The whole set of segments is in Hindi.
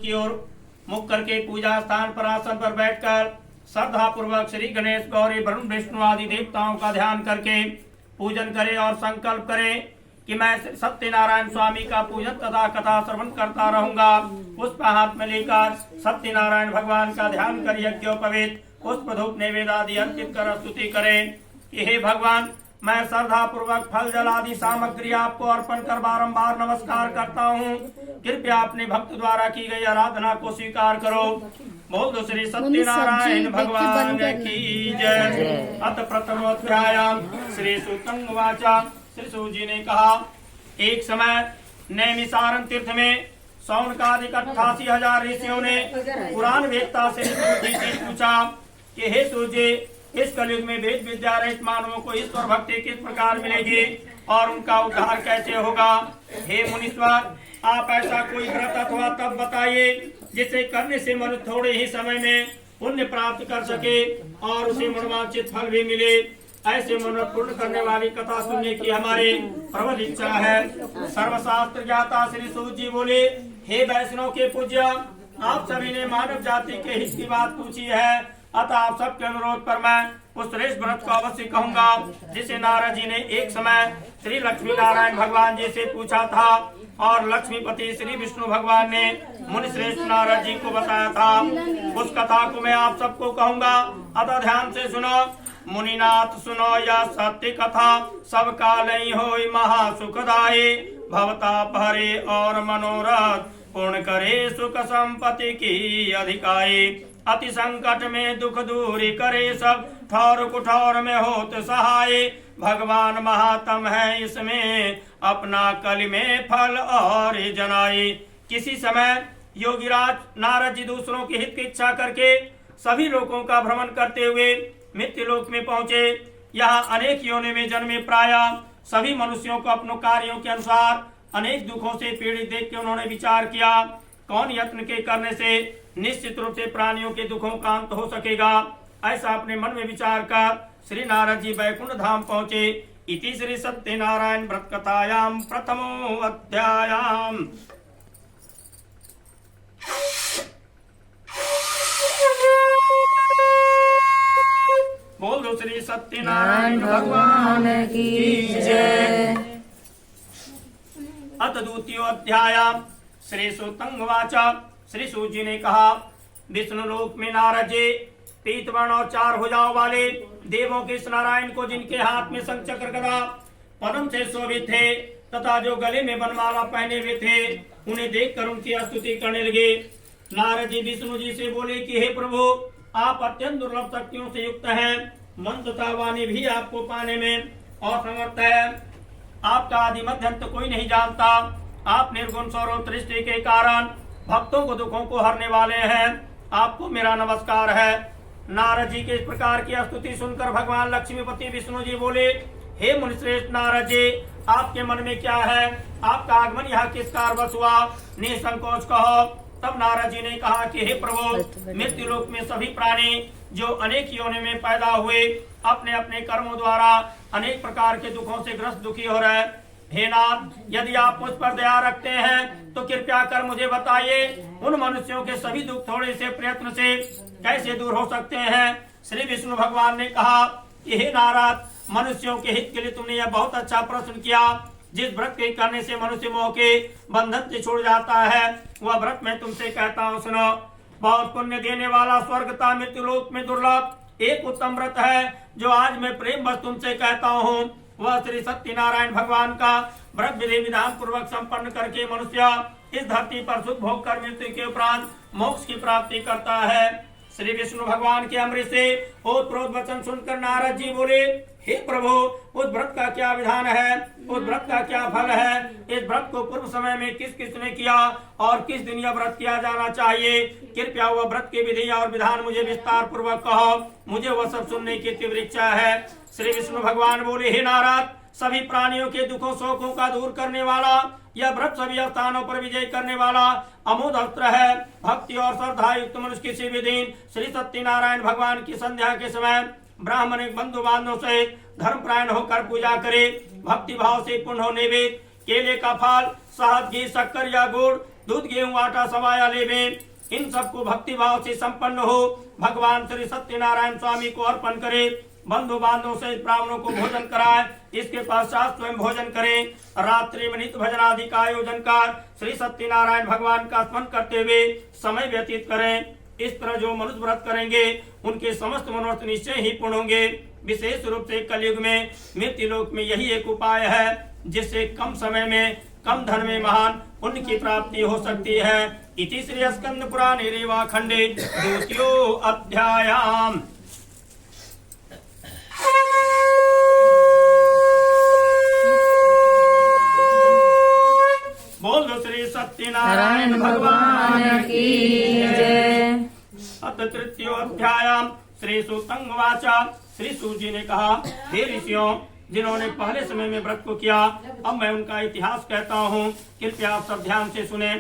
की ओर मुख करके पूजा स्थान पर आसन पर बैठकर श्रद्धा पूर्वक श्री गणेश, गौरी, वरुण, विष्णु आदि देवताओं का ध्यान करके पूजन करे और संकल्प करे कि मैं सत्यनारायण स्वामी का पूजन तथा कथा श्रवण करता रहूंगा। पुष्प हाथ में लेकर सत्यनारायण भगवान का ध्यान कर यज्ञोपवीत पुष्प धूप नैवेद्य आदि अर्पित कर स्तुति करें कि हे भगवान, मैं श्रद्धा पूर्वक फल जल आदि सामग्री आपको अर्पण कर बारंबार नमस्कार करता हूँ। कृपया अपने भक्त द्वारा की गई आराधना को स्वीकार करो। बोल दो श्री सत्यनारायण भगवान की जय। अत प्रथमोध्यायाम श्री सूतं उवाच। श्री सूत जी ने कहा, एक समय नैमिसारण्य तीर्थ में सौनकादिक 88,000 ऋषियों ने पुराण वेदता श्री सूत जी से पूछा कि हे सूत जी, इस कलयुग में वेद विद्या रहित मानवों को ईश्वर भक्ति किस प्रकार मिलेगी और उनका उद्धार कैसे होगा। हे मुनीश्वर, आप ऐसा कोई व्रत अथवा तप बताइए जिसे करने से मनुष्य थोड़े ही समय में पुण्य प्राप्त कर सके और उसे मनोवांछित फल भी मिले। ऐसे मनोरथ पूर्ण करने वाली कथा सुनने की हमारी प्रबल इच्छा है। सर्वशास्त्र ज्ञाता श्री सूत जी बोले, हे वैष्णव के पूज्य, आप सभी ने मानव जाति के हित की बात पूछी है, अतः आप सबके अनुरोध पर मैं उस श्रेष्ठ व्रत को अवश्य कहूंगा जिसे नारद जी ने एक समय श्री लक्ष्मी नारायण भगवान जी से पूछा था और लक्ष्मीपति श्री विष्णु भगवान ने मुनि श्रेष्ठ नारद जी को बताया था। उस कथा को मैं आप सबको कहूंगा, अतः ध्यान से सुनो। मुनिनाथ सुनो यह सत्य कथा, सब काल ही होई महा सुखदायी। भवताप हरे और मनोरथ पूर्ण करे, सुख संपत्ति की अधिकाई। अति संकट में दुख दूरी करे, सब ठौर कुठौर में होत सहाय। भगवान महात्म है इसमें, अपना कल में फल और जनाई। किसी समय योगीराज नारद जी दूसरों के हित की इच्छा करके सभी लोगों का भ्रमण करते हुए मृत्यु लोक में पहुंचे। यहाँ अनेक योनि में जन्मे प्राय सभी मनुष्यों को अपनों कार्यों के अनुसार अनेक दुखों से पीड़ित देख के उन्होंने विचार किया, कौन यत्न के करने से निश्चित रूप से प्राणियों के दुखों का अंत हो सकेगा। ऐसा अपने मन में विचार कर श्री नारद जी वैकुंठ धाम पहुंचे। इति श्री सत्यनारायण व्रत कथायाम प्रथमो अध्यायाम। बोल दो श्री सत्यनारायण भगवान की जय। अत द्वितीय अध्यायाम श्री सूतं उवाच। श्री सूत जी ने कहा, विष्णु लोक में नारद जी पीतवर्ण और 4 भुजाओं वाले देवों के इस नारायण को, जिनके हाथ में शंख चक्र गदा पद्म से शोभित थे तथा जो गले में बनमाला पहने हुए थे, उन्हें देखकर उनकी स्तुति करने लगे। नारद जी विष्णु जी से बोले कि हे प्रभु, आप अत्यंत दुर्लभ शक्तियों से युक्त हैं, मन तथा वाणी भी आपको पाने में असमर्थ है। आपका आदि मध्य अंत कोई नहीं जानता। आप निर्गुण सर्वोत्कृष्टि के कारण भक्तों को दुखों को हरने वाले हैं। आपको मेरा नमस्कार है। नारद जी के इस प्रकार की स्तुति सुनकर भगवान लक्ष्मीपति विष्णु जी बोले, हे मुनिश्रेष्ठ नारद जी, आपके मन में क्या है? आपका आगमन यहाँ किस कारवश हुआ? निसंकोच कहो। तब नारद जी ने कहा कि हे प्रभु, मृत्यु लोक में सभी प्राणी जो अनेक योनि में पैदा हुए, अपने अपने कर्मों द्वारा अनेक प्रकार के दुखों से ग्रस्त दुखी हो रहे। हे नाथ, यदि आप मुझ पर दया रखते हैं तो कृपया कर मुझे बताइए, उन मनुष्यों के सभी दुख थोड़े से प्रयत्न से कैसे दूर हो सकते हैं। श्री विष्णु भगवान ने कहा कि हे नारद, मनुष्यों के हित के लिए तुमने यह बहुत अच्छा प्रश्न किया। जिस व्रत के करने से मनुष्य मोह के बंधन से छूट जाता है, वह व्रत मैं तुमसे कहता हूँ, सुनो। बहुत पुण्य देने वाला स्वर्गता मृत्यु लोक में दुर्लभ एक उत्तम व्रत है, जो आज मैं प्रेम बस तुमसे कहता हूँ। वह श्री सत्यनारायण भगवान का व्रत विधि विधान पूर्वक संपन्न करके मनुष्य इस धरती पर सुख भोग कर मृत्यु के उपरांत मोक्ष की प्राप्ति करता है। श्री विष्णु भगवान के अमृत से ओतप्रोत वचन सुनकर नारद जी बोले, हे प्रभु, उस व्रत का क्या विधान है? उस व्रत का क्या फल है? इस व्रत को पूर्व समय में किस किसने किया और किस दिन यह व्रत किया जाना चाहिए? कृपया वह व्रत की विधि और विधान मुझे विस्तार पूर्वक कहो, मुझे वह सब सुनने की तीव्र इच्छा है। श्री विष्णु भगवान बोले, हे नारद, सभी प्राणियों के दुखों शोकों का दूर करने वाला यह व्रत सभी स्थानों पर विजय करने वाला अमोघ अस्त्र है। भक्ति और श्रद्धा युक्त मनुष्य किसी भी दिन श्री सत्यनारायण भगवान की संध्या के समय ब्राह्मण बंधु बांधव से धर्मपरायण होकर पूजा करे। भक्ति भाव से पुण्य हो नैवेद्य, केले का फल, शहद, घी, शक्कर या गुड़ दूध गेहूं आटा सवाया लेवे। इन सबको भक्ति भाव से संपन्न हो भगवान श्री सत्यनारायण स्वामी को अर्पण करे। बंधु बांधवों से ब्राह्मणों को भोजन कराए। इसके पश्चात स्वयं भोजन करें। रात्रि में नित्य भजन आदि का आयोजन कर श्री सत्यनारायण भगवान का स्मरण करते हुए समय व्यतीत करें। इस तरह जो मनुष्य व्रत करेंगे उनके समस्त मनोरथ निश्चय ही पूर्ण होंगे। विशेष रूप से कलयुग में मृत्यु लोक में यही एक उपाय है जिससे कम समय में कम धन में महान पुण्य की प्राप्ति हो सकती है। इति श्री स्कंद पुराणे रेवा खंडे द्वितीयो अध्यायाम। बोलो श्री सत्यनारायण भगवान की जय। अत तृतीयो अध्यायाम। श्री सूतंग वाचा। श्री सूत जी ने कहा, हे ऋषियों, जिन्होंने पहले समय में व्रत को किया, अब मैं उनका इतिहास कहता हूँ, कृपया आप सब ध्यान से सुने।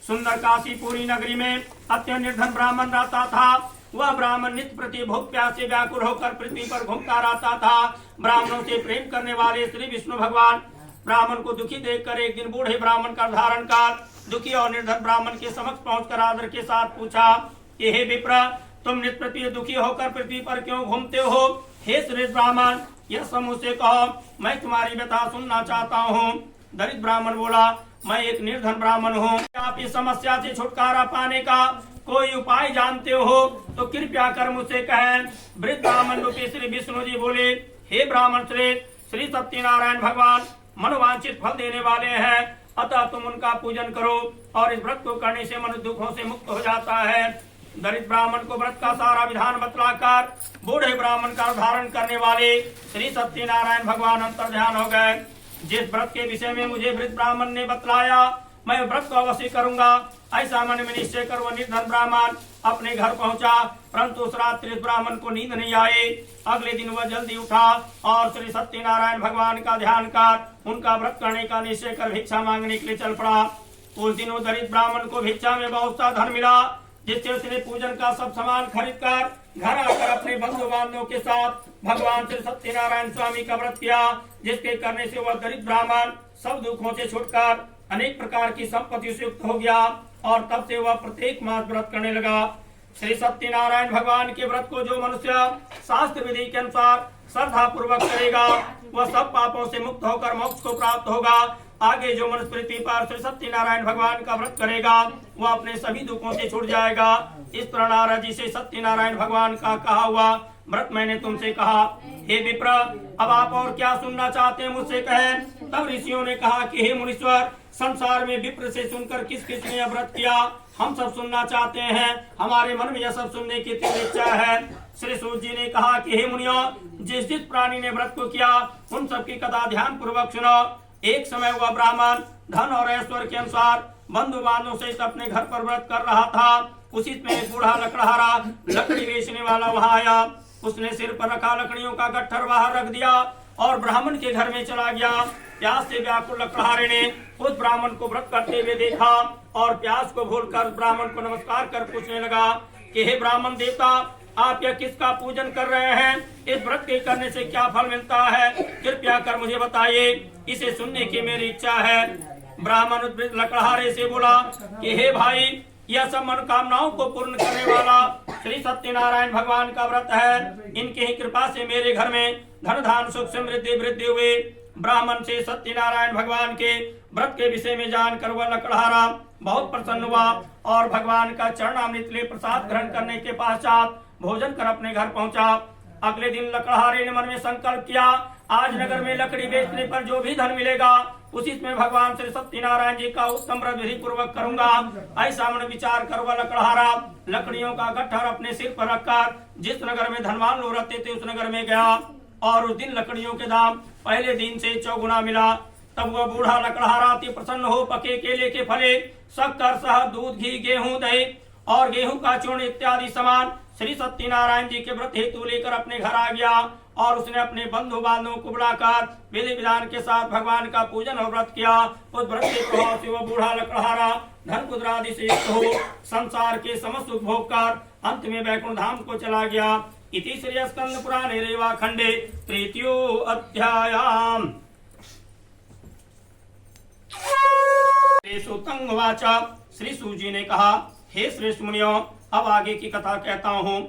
सुंदर काशीपुरी नगरी में अत्यंत निर्धन ब्राह्मण रहता था। वह ब्राह्मण नित्य प्रति भूख प्यास से व्याकुल होकर पृथ्वी पर घूमता रहता था। ब्राह्मणों से प्रेम करने वाले श्री विष्णु भगवान ब्राह्मण को दुखी देखकर एक दिन बूढ़े ब्राह्मण का धारण कर दुखी और निर्धन ब्राह्मण के समक्ष पहुंचकर आदर के साथ पूछा कि हे विप्र, तुम नित्य प्रति दुखी होकर पृथ्वी पर क्यों घूमते हो? हे श्रेष्ठ ब्राह्मण, यह सब मुझसे कहो, मैं तुम्हारी व्यथा सुनना चाहता हूँ। दरिद्र ब्राह्मण बोला, मैं एक निर्धन ब्राह्मण हूँ। आप इस समस्या से छुटकारा पाने का कोई उपाय जानते हो तो कृपया कर मुझसे कहें। वृद्ध ब्राह्मण रूपी श्री विष्णु जी बोले, हे ब्राह्मण श्रेष्ठ, श्री सत्यनारायण भगवान मनोवांछित फल देने वाले हैं, अतः तुम उनका पूजन करो और इस व्रत को करने से मनुष्य दुखों से मुक्त हो जाता है। दरिद्र ब्राह्मण को व्रत का सारा विधान बतलाकर बूढ़े ब्राह्मण का धारण करने वाले श्री सत्यनारायण भगवान अंतर्ध्यान हो गए। जिस व्रत के विषय में मुझे वृद्ध ब्राह्मण ने बतलाया, मैं व्रत को अवश्य करूंगा, ऐसा मन में निश्चय कर वह निर्धन ब्राह्मण अपने घर पहुंचा। परंतु उस रात्रि ब्राह्मण को नींद नहीं आई। अगले दिन वह जल्दी उठा और श्री सत्यनारायण भगवान का ध्यान कर उनका व्रत करने का निश्चय कर भिक्षा मांगने के लिए चल पड़ा। उस दिन उस दरिद्र ब्राह्मण को भिक्षा में बहुत सा धन मिला, जिससे उसने पूजन का सब सामान खरीद कर घर आकर अपने बंधु बांधवों के साथ भगवान श्री सत्यनारायण स्वामी का व्रत किया, जिसके करने से वह दरिद्र ब्राह्मण सब दुखों से छुटकर अनेक प्रकार की संपत्ति से युक्त हो गया और तब से वह प्रत्येक मास व्रत करने लगा। श्री सत्यनारायण भगवान के व्रत को जो मनुष्य शास्त्र विधि के अनुसार श्रद्धा पूर्वक करेगा, वह सब पापों से मुक्त होकर मोक्ष को प्राप्त होगा। आगे जो मनुष्य पृथ्वी पर श्री सत्यनारायण भगवान का व्रत करेगा, वह अपने सभी दुखों से छूट जाएगा। इस तरह नारद जी से सत्यनारायण भगवान का कहा हुआ व्रत मैंने तुमसे कहा। हे विप्र, अब आप और क्या सुनना चाहते हैं मुझसे कहें। तब ऋषियों ने कहा कि हे मुनीश्वर, संसार में विप्र से सुनकर किस किस ने व्रत किया, हम सब सुनना चाहते हैं। हमारे मन में यह सब सुनने की तीव्र इच्छा है। श्री सूत जी ने कहा कि हे मुनियों, जिस जिस प्राणी ने व्रत को किया उन सबकी कथा ध्यान पूर्वक सुनो। एक समय वह ब्राह्मण धन और ऐश्वर्य के अनुसार बंधु बांधवों से अपने घर पर व्रत कर रहा था। उसी में एक बूढ़ा लकड़हारा लकड़ी बेचने वाला वहां आया। उसने सिर पर रखा लकड़ियों का गट्ठर बाहर रख दिया और ब्राह्मण के घर में चला गया। प्यास से व्याकुल लकड़हारे ने उस ब्राह्मण को व्रत करते हुए देखा और प्यास को भूलकर ब्राह्मण को नमस्कार कर पूछने लगा कि हे ब्राह्मण देवता, आप यह किसका पूजन कर रहे हैं? इस व्रत के करने से क्या फल मिलता है? कृपया कर मुझे बताइए, इसे सुनने की मेरी इच्छा है। ब्राह्मण लकड़हारे से बोला कि हे भाई, यह सब मनोकामनाओं को पूर्ण करने वाला श्री सत्यनारायण भगवान का व्रत है। इनकी ही कृपा से मेरे घर में धन धान सुख समृद्धि वृद्धि हुए। ब्राह्मण से सत्यनारायण भगवान के व्रत के विषय में जानकर वह लकड़हारा बहुत प्रसन्न हुआ और भगवान का चरणामृत ले प्रसाद ग्रहण करने के पश्चात भोजन कर अपने घर पहुंचा। अगले दिन लकड़हारे ने मन में संकल्प किया, आज नगर में लकड़ी बेचने पर जो भी धन मिलेगा उसी में भगवान श्री सत्यनारायण जी का उत्तम व्रत विधि पूर्वक करूंगा। ऐसा मन विचार कर वह लकड़हारा लकड़ियों का गट्ठर अपने सिर पर रखकर जिस नगर में धनवान लोग रहते थे उस नगर में गया और उस दिन लकड़ियों के दाम पहले दिन से 4 गुना मिला। तब वह बूढ़ा लकड़हारा अति प्रसन्न हो पके केले के फले, शक्कर, शहद, दूध, घी, गेहूं, दही और गेहूं का चूर्ण इत्यादि सामान श्री सत्यनारायण जी के व्रत हेतु लेकर अपने घर आ गया और उसने अपने बंधु बांधवों को बुलाकर विधि विधान के साथ भगवान का पूजन और व्रत किया। उस व्रत के प्रभाव से वह बूढ़ा लकड़हारा धन पुत्रादि से युक्त हो संसार के समस्त सुख भोग कर अंत में वैकुंठ धाम को चला गया। इति श्री स्कंद पुराणे रेवा खंडे तृतीयो अध्यायाम। श्री सूतंगवाच, श्री सूजी ने कहा, हे श्रेष्ठ मुनियों, अब आगे की कथा कहता हूँ।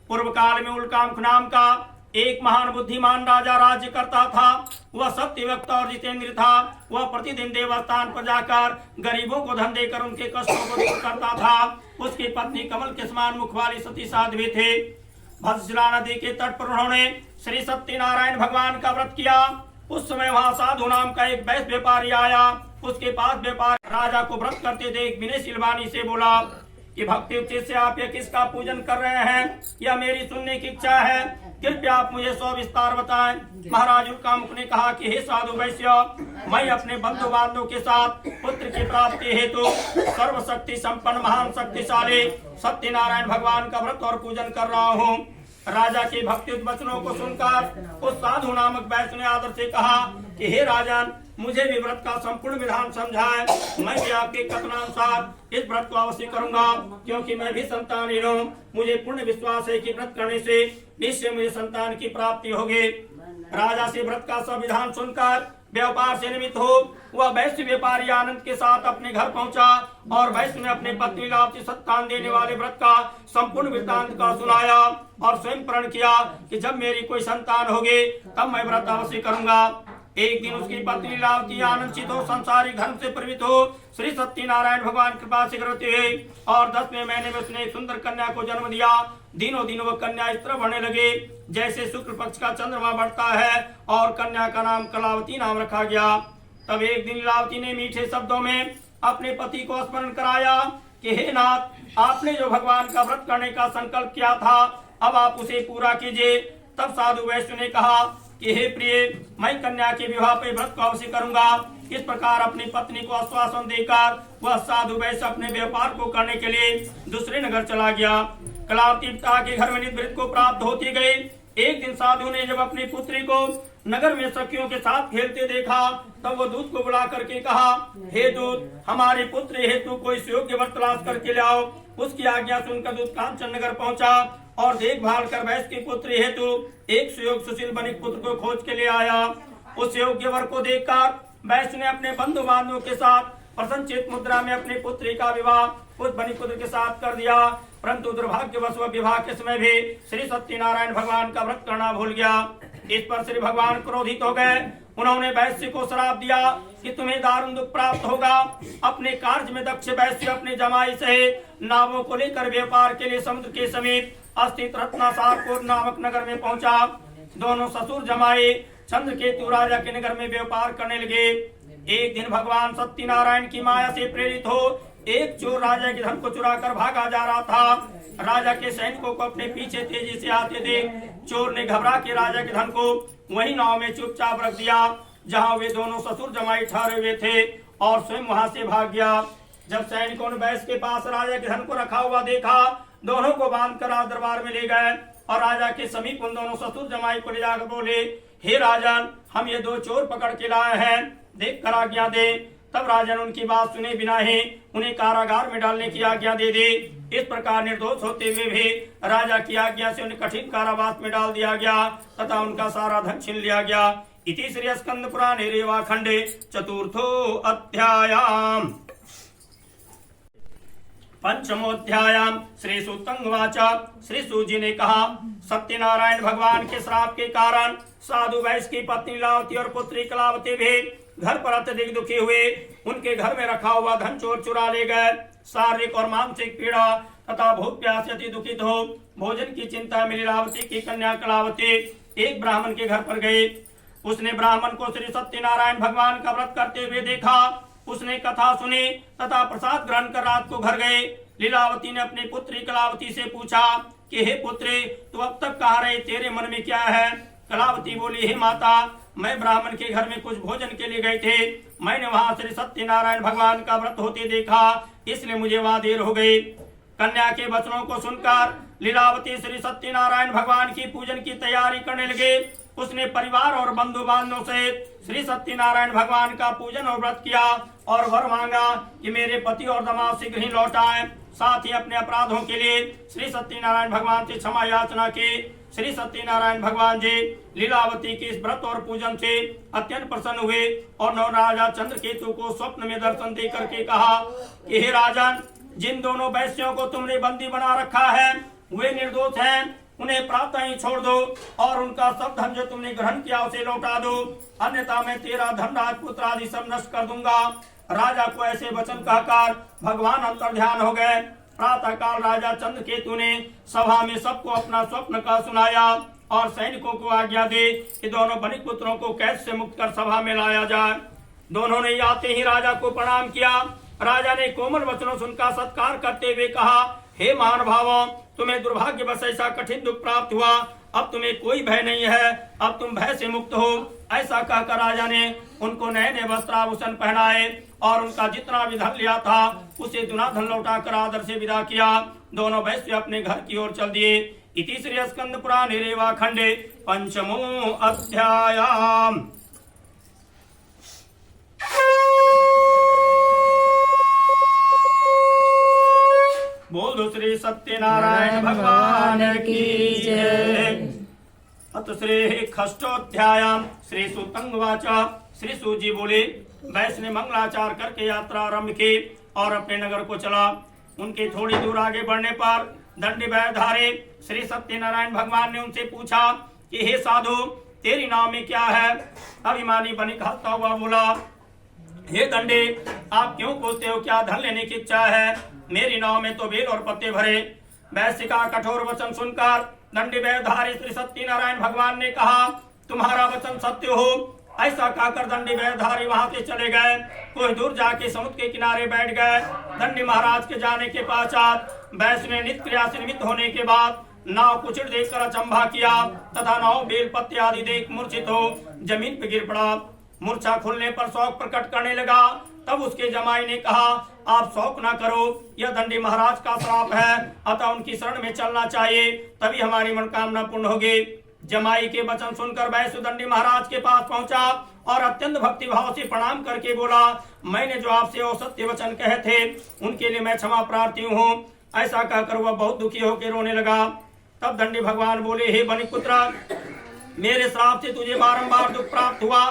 पूर्व काल में उल्कामुख नाम का एक महान बुद्धिमान राजा राज्य करता था। वह सत्य वक्ता और जितेंद्र था। वह प्रतिदिन देवस्थान पर जाकर गरीबों को धन देकर उनके कष्टों को दूर करता था। उसकी पत्नी कमल के समान मुख वाली सती साध्वी थे। भद्रशिला नदी के तट पर उन्होंने श्री सत्यनारायण भगवान का व्रत किया। उस समय वहां साधु नाम का एक वैश्य व्यापारी आया। उसके पास व्यापार राजा को व्रत करते देख विनयशील वाणी से बोला कि भक्ति उचित से आप ये किसका पूजन कर रहे हैं, यह मेरी सुनने की इच्छा है। कृपया आप मुझे सविस्तार बताएं। महाराज उल्कामुख ने कहा कि हे साधु वैश्य, मैं अपने बंधु बांधवों के साथ पुत्र की प्राप्ति हेतु सर्वशक्ति संपन्न महान शक्तिशाली सत्यनारायण भगवान का व्रत और पूजन कर रहा हूँ। राजा के भक्ति वचनों को सुनकर उस साधु नामक वैश्य ने आदर से कहा कि हे राजन, मुझे भी व्रत का संपूर्ण विधान समझाएं। मैं भी आपके कथनानुसार इस व्रत को अवश्य करूंगा, क्योंकि मैं भी संतानहीन हूँ। मुझे पूर्ण विश्वास है कि व्रत करने से निश्चय मुझे संतान की प्राप्ति होगी। राजा से व्रत का सब विधान सुनकर व्यापार से निमित्त हो वह वैश्य व्यापारी आनंद के साथ अपने घर पहुंचा और वैश्य ने अपने पत्नी लाभ से संतान देने वाले व्रत का संपूर्ण वृत्तांत का सुनाया और स्वयं प्रण किया कि जब मेरी कोई संतान होगी तब मैं व्रत अवश्य करूंगा। एक दिन उसकी पत्नी लावती आनंदित हो संसारिक धर्म से प्रवृत्त हो श्री सत्यनारायण भगवान कृपा से करते हुए और 10वें महीने में उसने एक सुंदर कन्या को जन्म दिया। दिनों दिन वह कन्या इस तरह बढ़ने लगे जैसे शुक्ल पक्ष का चंद्रमा बढ़ता है और कन्या का नाम कलावती नाम रखा गया। तब एक दिन लीलावती ने मीठे शब्दों में अपने पति को स्मरण कराया कि हे नाथ, आपने जो भगवान का व्रत करने का संकल्प किया था अब आप उसे पूरा कीजिए। तब साधु वैश्य ने कहा कि हे प्रिय, मैं कन्या के विवाह पे व्रत को अवश्य करूंगा। इस प्रकार अपनी पत्नी को आश्वासन देकर वह साधु वैश्य अपने व्यापार को करने के लिए दूसरे नगर चला गया। कलावती पिता के घर में निवृत्त को प्राप्त होती गई। एक दिन साधु ने जब अपनी पुत्री को नगर में सखियों के साथ खेलते देखा तब वो दूत को बुला करके कहा, हे दूत, हमारे पुत्र हेतु कोई सुयोग्य वर तलाश करके लाओ। उसकी आज्ञा सुनकर दूत कांचन नगर पहुंचा और देखभाल कर वैश्य की पुत्री हेतु एक सुयोग सुशील बनिक पुत्र को खोज के ले आया। उस योग्य वर को देखकर वैश्य ने अपने बंधु बांधवों के साथ प्रसन्नचित मुद्रा में अपनी पुत्री का विवाह उस बनिक पुत्र के साथ कर दिया। परंतु दुर्भाग्यवश वह विवाह के समय भी श्री सत्यनारायण भगवान का व्रत करना भूल गया। इस पर श्री भगवान क्रोधित हो गए। उन्होंने वैश्य को श्राप दिया कि तुम्हें दारुण दुख प्राप्त होगा। अपने कार्य में दक्ष वैश्य अपने जमाई सहित नावों को लेकर व्यापार के लिए समुद्र के समीप स्थित रत्नासारपुर नामक नगर में पहुंचा। दोनों ससुर जमाई चंद्रकेतु राजा के नगर में व्यापार करने लगे। एक दिन भगवान सत्यनारायण की माया से प्रेरित हो एक चोर राजा के धन को चुरा कर भागा जा रहा था। राजा के सैनिकों को अपने पीछे तेजी से आते देख चोर ने घबरा के राजा के धन को वही नाव में चुपचाप रख दिया जहां वे दोनों ससुर जमाई ठहरे हुए थे और स्वयं वहां से भाग गया। जब सैनिकों ने वैश्य के पास राजा के धन को रखा हुआ देखा, दोनों को बांध कर दरबार में ले गए और राजा के समीप उन दोनों ससुर जमाई को ले जाकर बोले, हे राजन, हम ये दो चोर पकड़ के लाए हैं, देख कर आज्ञा दे। तब राजन उनकी बात सुने बिना ही उन्हें कारागार में डालने की आज्ञा दे दी। इस प्रकार निर्दोष होते हुए भी राजा की आज्ञा से उन्हें कठिन कारावास में डाल दिया गया तथा उनका सारा धन छीन लिया गया। इति श्री स्कंद पुराणे रेवा खंडे चतुर्थो अध्यायाम पंचमोध्यायाम। श्री सूतंगवाच, श्री सूजी ने कहा, सत्यनारायण भगवान के श्राप के कारण साधु वैश्य की पत्नी लावती और पुत्री कलावती भी घर पर अत्यधिक दुखी हुए। उनके घर में रखा हुआ धन चोर चुरा ले गए। शारीरिक और मानसिक पीड़ा तथा भूख प्यास अति दुखित हो भोजन की चिंता में लीलावती की कन्या कलावती एक ब्राह्मण के घर पर गई। उसने ब्राह्मण को श्री सत्यनारायण भगवान का व्रत करते हुए देखा। उसने कथा सुनी तथा प्रसाद ग्रहण कर रात को घर गए। लीलावती ने अपनी पुत्री कलावती से पूछा कि हे पुत्री, तू अब तक कहाँ रही, तेरे मन में क्या है? कलावती बोली, हे माता, मैं ब्राह्मण के घर में कुछ भोजन के लिए गए थे। मैंने वहां श्री सत्यनारायण भगवान का व्रत होते देखा, इसलिए मुझे वहां देर हो गई। कन्या के वचनों को सुनकर लीलावती श्री सत्यनारायण भगवान की पूजन की तैयारी करने लगे। उसने परिवार और बंधु बांधवों से श्री सत्यनारायण भगवान का पूजन और व्रत किया और वर मांगा कि मेरे पति और दामाद शीघ्र ही लौट आए। साथ ही अपने अपराधों के लिए श्री सत्यनारायण भगवान से क्षमा याचना की। श्री सत्यनारायण भगवान जी लीलावती के इस व्रत और पूजन से अत्यंत प्रसन्न हुए और नवराजा चंद्रकेतु को स्वप्न में दर्शन दे करके कहा कि हे राजन, जिन दोनों वैश्यों को तुमने बंदी बना रखा है वे निर्दोष हैं, उन्हें प्रातः ही छोड़ दो और उनका सब धन जो तुमने ग्रहण किया उसे लौटा दो, अन्यथा मैं तेरा धन राजपुत्र आदि सब नष्ट कर दूंगा। राजा को ऐसे वचन कहकर भगवान अंतर्ध्यान हो गए। प्रातः काल राजा चंद्रकेतु ने सभा में सबको अपना स्वप्न का सुनाया और सैनिकों को आज्ञा दे कि दोनों बनिक पुत्रों को कैद से मुक्त कर सभा में लाया जाए। दोनों ने आते ही राजा को प्रणाम किया। राजा ने कोमल वचनों से उनका सत्कार करते हुए कहा, हे महानुभावों, तुम्हें दुर्भाग्यवश ऐसा कठिन दुख प्राप्त हुआ, अब तुम्हें कोई भय नहीं है, अब तुम भय से मुक्त हो। ऐसा कहकर राजा ने उनको नए नए वस्त्राभूषण पहनाए और उनका जितना भी धन लिया था उसे दुना धन लौटा कर आदर से विदा किया। दोनों वैश्य अपने घर की ओर चल दिए। इति श्री स्कंद पुराणे रेवा खंडे पंचमो अध्याय। बोलो श्री सत्यनारायण भगवान की जय। अत श्री खष्टोध्यायाम श्री सुतंगवाच। श्री सूजी बोले, वैश्य ने मंगलाचार करके यात्रा आरंभ की और अपने नगर को चला। उनके थोड़ी दूर आगे बढ़ने पर दंडी बैधारे श्री सत्यनारायण भगवान ने उनसे पूछा कि हे साधु, तेरी नाम में क्या है? अभिमानी बनिक हंसता हुआ बोला, हे दंडे, आप क्यों पूछते हो? क्या धन लेने की इच्छा है? मेरी नाव में तो बेल और पत्ते भरे। वैश्य का कठोर वचन सुनकर दंडी बैधारी श्री सत्यनारायण भगवान ने कहा, तुम्हारा वचन सत्य हो। ऐसा कहकर दंडी बैधारी वहां से चले गए। कुछ दूर जाके समुद्र के किनारे बैठ गए। दंडी महाराज के जाने के पश्चात वैश्य ने नित्य क्रिया से निमित्त होने के बाद नाव कुचड़ देखकर अचंभा किया तथा नाव बेल पत्ते आदि देख मूर्छित हो जमीन पर गिर पड़ा। मूर्छा खुलने पर शौक प्रकट करने लगा। तब उसके जमाई ने कहा, आप शौक न करो, यह दंडी महाराज का श्राप है, अतः उनकी शरण में चलना चाहिए, तभी हमारी मनोकामना पूर्ण होगी। जमाई के वचन सुनकर वैश्य दंडी महाराज के पास पहुंचा और अत्यंत भक्ति भाव से प्रणाम करके बोला, मैंने जो आपसे असत्य वचन कहे थे उनके लिए मैं क्षमा प्रार्थी हूँ। ऐसा कहकर वह बहुत दुखी होकर रोने लगा। तब दंडी भगवान बोले, हे बनिक पुत्र, मेरे श्राप से तुझे बारंबार दुख प्राप्त हुआ,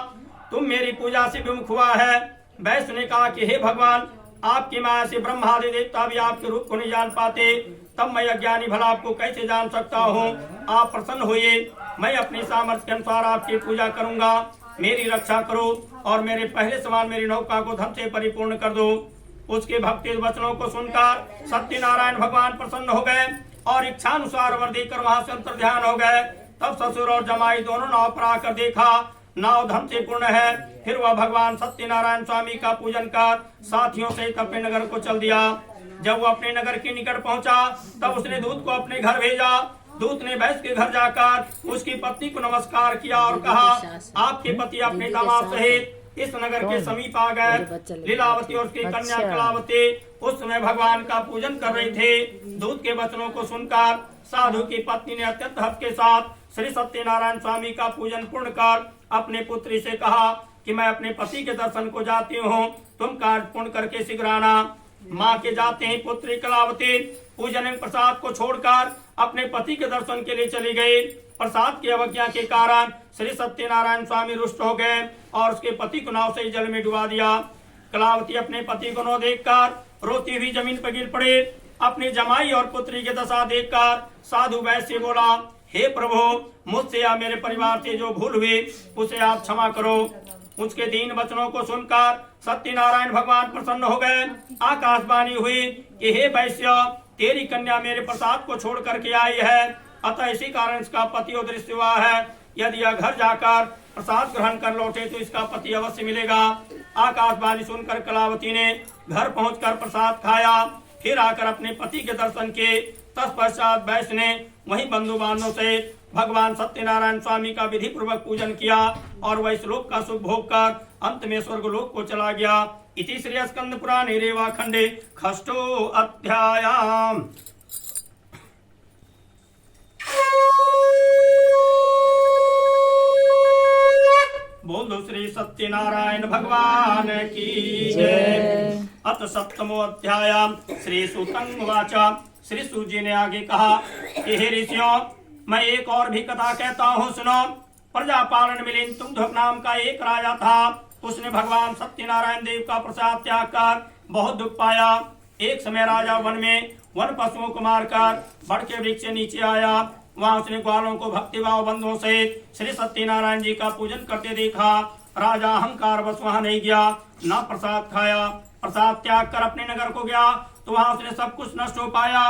तुम मेरी पूजा से विमुख हुआ है। वैश्य ने कहा कि हे भगवान, आपकी माया से ब्रह्मादि देवता भी आपके रूप को नहीं जान पाते, तब मैं अज्ञानी भला आपको कैसे जान सकता हूँ? आप प्रसन्न होइए, मैं अपने सामर्थ्य के अनुसार आपकी पूजा करूंगा। मेरी रक्षा करो और मेरे पहले समान मेरी नौका को धन से परिपूर्ण कर दो। उसके भक्ति वचनों को सुनकर सत्यनारायण भगवान प्रसन्न हो गए और इच्छानुसार वर देकर वहां से अंतर्ध्यान हो गए। तब ससुर और जमाई दोनों नाव पर आकर देखा नाव धन से पूर्ण है। फिर वह भगवान सत्यनारायण स्वामी का पूजन कर साथियों सहित अपने नगर को चल दिया। जब वो अपने नगर के निकट पहुंचा तब उसने दूत को अपने घर भेजा। दूत ने वैश्य के घर जाकर उसकी पत्नी को नमस्कार किया और कहा, आपके पति अपने दामाद सहित इस नगर के समीप आ गए। लीलावती और उसकी कन्या कलावती उस समय भगवान का पूजन कर रहे थे। दूत के वचनों को सुनकर साधु की पत्नी ने अत्यंत हर्ष के साथ श्री सत्यनारायण स्वामी का पूजन पूर्ण कर अपने पुत्री से कहा कि मैं अपने पति के दर्शन को जाती हूँ, तुम कार्य पूर्ण करके शीघ्र आना। माँ के जाते ही पुत्री कलावती पूजन एवं प्रसाद को छोड़कर अपने पति के दर्शन के लिए चली गई। प्रसाद की अवज्ञा के कारण श्री सत्यनारायण स्वामी रुष्ट हो गए और उसके पति को नाव से जल में डुबा दिया। कलावती अपने पति को न देखकर रोती हुई जमीन पर गिर पड़े। अपनी जमाई और पुत्री की दशा देखकर साधु वैश्य बोला, हे प्रभु, मुझसे या मेरे परिवार से जो भूल हुई उसे आप क्षमा करो। उसके दीन वचनों को सुनकर सत्यनारायण भगवान प्रसन्न हो गए। आकाशवाणी हुई कि हे वैश्य, तेरी कन्या मेरे प्रसाद को छोड़ करके आई है, अतः इसी कारण इसका पति अदृश्य हुआ है। यदि यह घर जाकर प्रसाद ग्रहण कर लौटे तो इसका पति अवश्य मिलेगा। आकाशवाणी सुनकर कलावती ने घर पहुंचकर प्रसाद खाया, फिर आकर अपने पति के दर्शन किए। तत्पश्चात वैश्य ने वहीं बंधु बांधवों से भगवान सत्यनारायण स्वामी का विधि पूर्वक पूजन किया और वह इस लोक का सुख भोग कर अंत में स्वर्ग लोक को चला गया। इति श्री स्कंद पुराणे रेवा खंडे खष्टो अध्यायाम। सत्यनारायण भगवान की जय। अथ सप्तमो अध्याय। श्री सूतं उवाच। श्री सूत जी ने आगे कहा कि हे ऋषियों, मैं एक और भी कथा कहता हूँ, सुनो। प्रजापालन मिलिंद तुंगध्वक नाम का एक राजा था। उसने भगवान सत्यनारायण देव का प्रसाद त्याग कर बहुत दुख पाया। एक समय राजा वन में वन पशुओं को मारकर बड़ के वृक्ष से नीचे आया। वहां उसने ग्वालों को भक्तिभाव बंधुओं सहित श्री सत्यनारायण जी का पूजन करते देखा। राजा अहंकार बस वहां नहीं गया, न प्रसाद खाया। प्रसाद त्याग कर अपने नगर को गया तो वहां उसने सब कुछ नष्ट हो पाया।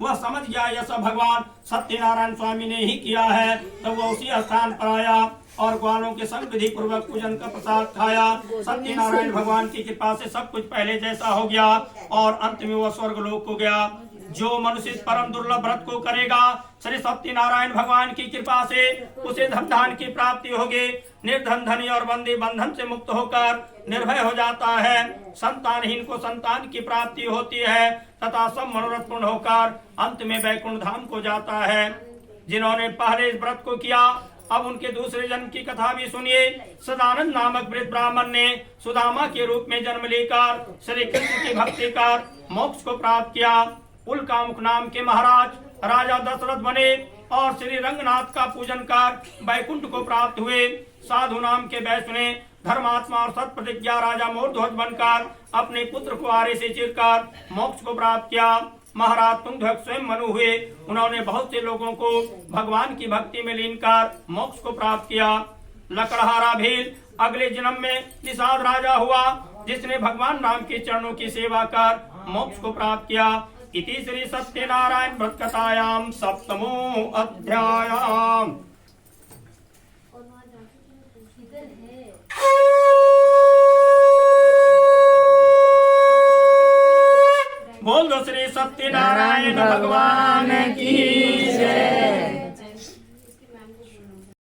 वह समझ गया यह सब भगवान सत्यनारायण स्वामी ने ही किया है। तब वह उसी स्थान पर आया और ग्वालों के संग विधि पूर्वक पूजन का प्रसाद खाया। सत्यनारायण भगवान की कृपा से सब कुछ पहले जैसा हो गया और अंत में वह स्वर्ग लोक को गया। जो मनुष्य इस परम दुर्लभ व्रत को करेगा, श्री सत्यनारायण भगवान की कृपा से उसे धन धान की प्राप्ति होगी। निर्धन धनी और बंदी बंधन से मुक्त होकर निर्भय हो जाता है। संतानहीन को संतान की प्राप्ति होती है तथा सब मनोरथ पूर्ण होकर अंत में वैकुंठ धाम को जाता है। जिन्होंने पहले इस व्रत को किया, अब उनके दूसरे जन्म की कथा भी सुनिए। सदानंद नामक वृद्ध ब्राह्मण ने सुदामा के रूप में जन्म लेकर श्री कृष्ण की भक्ति कर मोक्ष को प्राप्त किया। उल्कामुख नाम के महाराज राजा दशरथ बने और श्री रंगनाथ का पूजन कर वैकुंठ को प्राप्त हुए। साधु नाम के वैश्य ने धर्मात्मा और सत प्रतिज्ञा राजा मोरध्वज बनकर अपने पुत्र को आरे से चीरकर मोक्ष को प्राप्त किया। महाराज तुंगध्वक स्वयं मनु हुए। उन्होंने बहुत से लोगों को भगवान की भक्ति में लीन कर मोक्ष को प्राप्त किया। लकड़हारा भील अगले जन्म में निषाद राजा हुआ, जिसने भगवान राम के चरणों की सेवा कर मोक्ष को प्राप्त किया। इति श्री सत्यनारायण व्रत कथायां सप्तमो अध्याय। बोल दो श्री सत्यनारायण भगवान की जय।